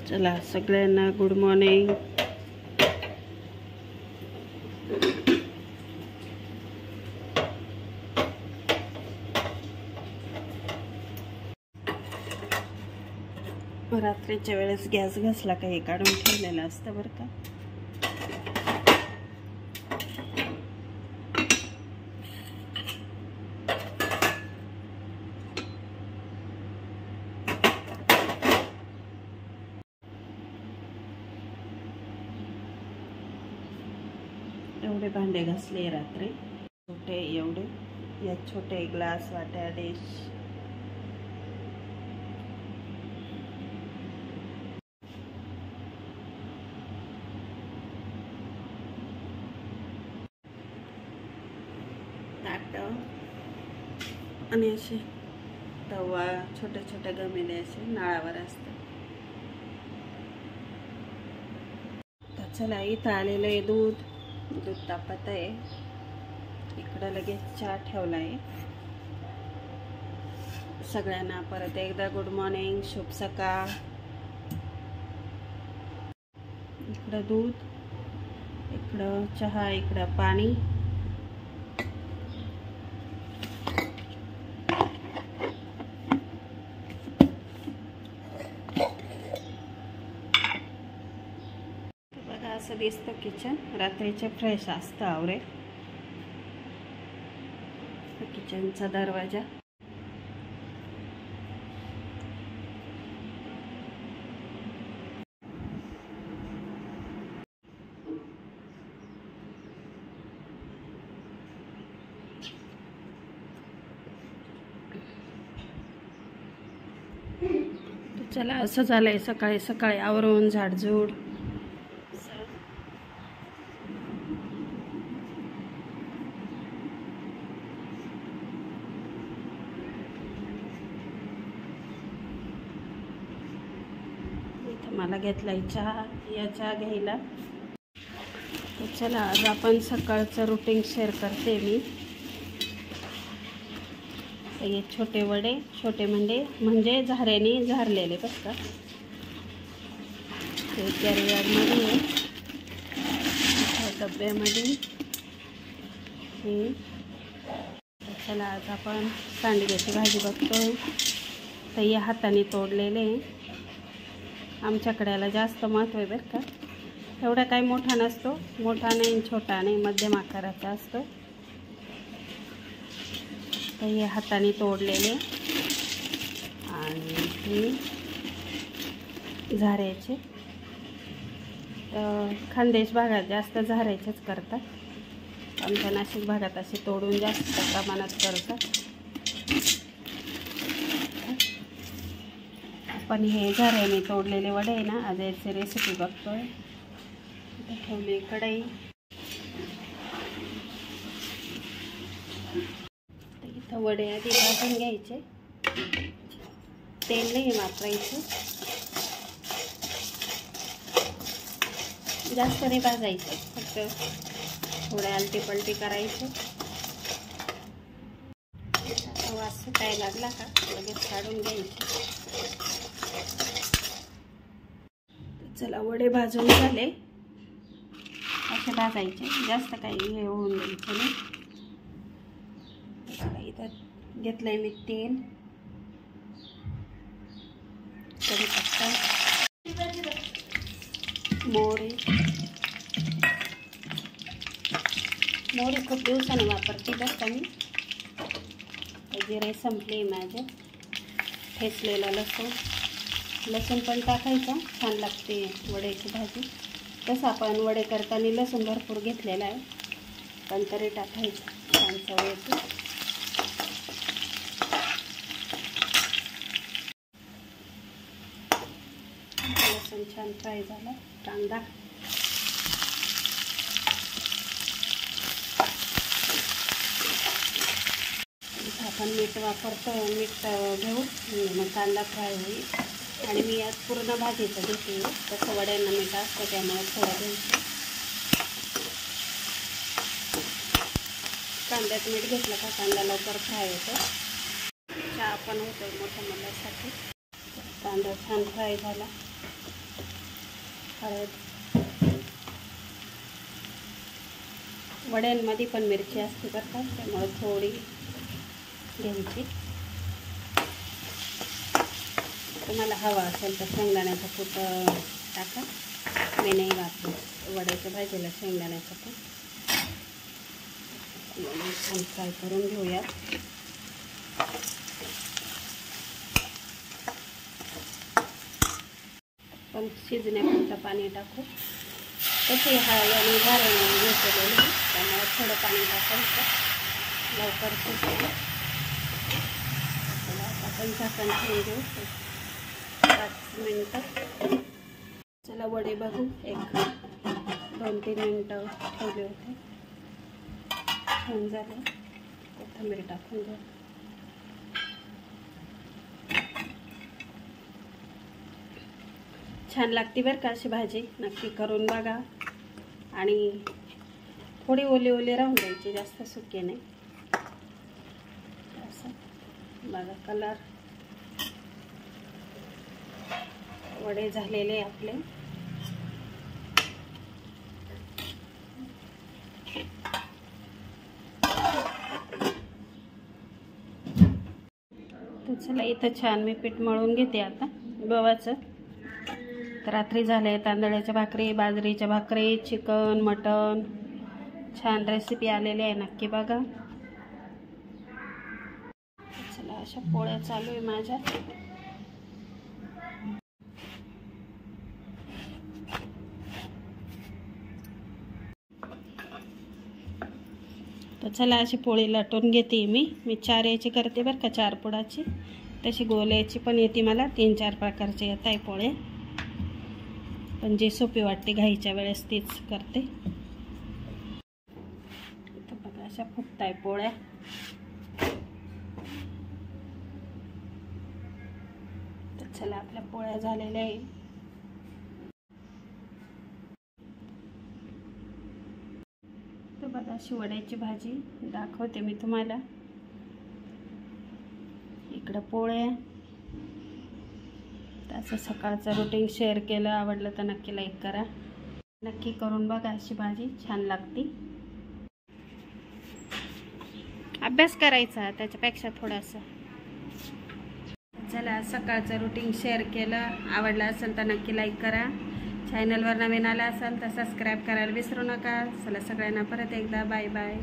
चला सगळ्यांना good morning. रात्रीच्या वेळेस गॅस घासला का हे काढून ठेवलेलं असतं बरं का। एवढे भांडे घासले रात्री, छोटे एवढे, यात छोटे ग्लास, वाट्या, डिश। ताट आणि असे तवा, छोटे छोटे गमेले असे नाळावर असतात। तर चला इथं आलेलं आहे दूध तापत आहे। इकडं लगेच चहा ठेवला आहे। सगळ्यांना परत एकदा गुड मॉर्निंग, शुभ सकाळ। इकडं दूध, इकडं चहा, इकडं पाणी। बघा असं दिसतं किचन। रात्रीचे फ्रेश असतं आवरे। किचनचा दरवाजा, चला असं झालंय सकाळी सकाळी आवरून झाडझूड। इथं मला घेतलाय चहा, या चहा घ्यायला। तर चला आज आपण सकाळचं रुटीन शेअर करते मी। हे छोटे वडे, छोटे म्हणजे झाऱ्याने झारलेले बस का। ते कॅरीबॅगमध्ये, डब्यामध्ये हे। चला आज आपण सांडग्याची भाजी बघतोय। तर या हाताने तोडलेले। आमच्याकडे याला जास्त महत्त्व आहे बरं का। एवढा काही मोठा नसतो, मोठा नाही छोटा नाही, मध्यम आकाराचा असतो। तर हे हाताने तोडलेले आणि हे झाऱ्याचे। तर खानदेश भागात जास्त झाऱ्याचेच करतात, आमच्या नाशिक भागात असे तोडून जास्त प्रमाणात करतात। पण हे झाऱ्याने तोडलेले वडे आहे ना, आज याची रेसिपी बघतोय। ठेवली कढई, इथं वडे आधी भाजून घ्यायचे। तेल नाही वापरायचं, जास्त नाही भाजायचं, फक्त थोडे आलटी पलटी करायचं। वास सुटायला लागला का लगेच काढून घ्यायचे। चला वडे भाजून झाले, असे भाजायचे, जास्त काही हे होऊन द्यायचं नाही। इथं घेतलंय मी तेल, कढीपत्ता, मोहरी खूप दिवसाने वापरते बरं का मी। जिरे संपले माझे। ठेचलेला लसूण पण टाकायचा, छान लागते वड्याची भाजी। तसं आपण वडे करताना लसूण भरपूर घेतलेला आहे, पण तरी टाकायचं, छान चव येते। लसूण छान फ्राय झाला। कांदा, आपण मीठ वापरतो, मीठ घेऊन मग कांदा फ्राय होईल। आणि मी आज पूर्ण भाजीचं घेते, तसं वड्यांना मीठ असतं त्यामुळे थोडं घ्यायचं। कांद्यात मीठ घेतलं का कांदा लवकर फ्राय होतो। चहा पण होतो मोठ्या मुलासाठी। कांदा छान फ्राय झाला, हळद, वड्यांमध्ये पण मिरची असते बरं का, त्यामुळे थोडी घ्यायची. तुम्हाला हवा असेल तर शेंगदाण्याचा कूट टाका. मी नाही वापरत वड्याच्या भाजीला शेंगदाण्याचा कूट. छान फ्राय करून घेऊया. पण शिजण्यापुरतं पाणी टाकू. तसे हळद घाराने घेतलेलं त्यामुळे थोडं पाणी टाकायचं, लवकर शिजतं. आपण झाकण ठेवून घेऊ 5 मिनटं. चला वडे बघू. 1-2-3 मिनटं ठेवले होते, छान झाले. कोथिंबीर टाकून घेऊ. छान लागते बरं का अशी भाजी, नक्की करून बघा. आणि थोडी ओली ओली राहून द्यायची, जास्त सुके नाही. असं बघा कलर. वडे झालेले आपले. तर चला इथं छान मी पीठ मळून घेते आता गव्हाचं. तर रात्री झाले तांदळाच्या भाकरी, बाजरीच्या भाकरी, चिकन, मटन. छान रेसिपी आलेली आहे, नक्की बघा. चला अशा पोळ्या चालू आहे माझ्या. तर चला अशी पोळी लाटून घेते मी 4 याची करते बरं का, 4 पुडाची. तशी गोल्याची पण येते मला. 3-4 प्रकारचे येत आहे पोळे, पण जी सोपी वाटते घाईच्या वेळेस तीच करते. तर बघा अशा फुगताय पोळ्या. तर चला आपल्या पोळ्या झालेल्या आहे. तर बघा अशी वड्याची भाजी दाखवते मी तुम्हाला. इकडं पोळ्या. असं सकाळचं रुटीन शेअर केलं, आवडलं तर नक्की लाईक करा. नक्की करून बघा, अशी भाजी छान लागते. अभ्यास करायचा त्याच्यापेक्षा थोडासा. चला सकाळचं रुटीन शेअर केलं, आवडलं असेल तर नक्की लाईक करा. चॅनलवर नवीन आला असाल तर सबस्क्राईब करायला विसरू नका. चला सगळ्यांना परत एकदा बाय बाय.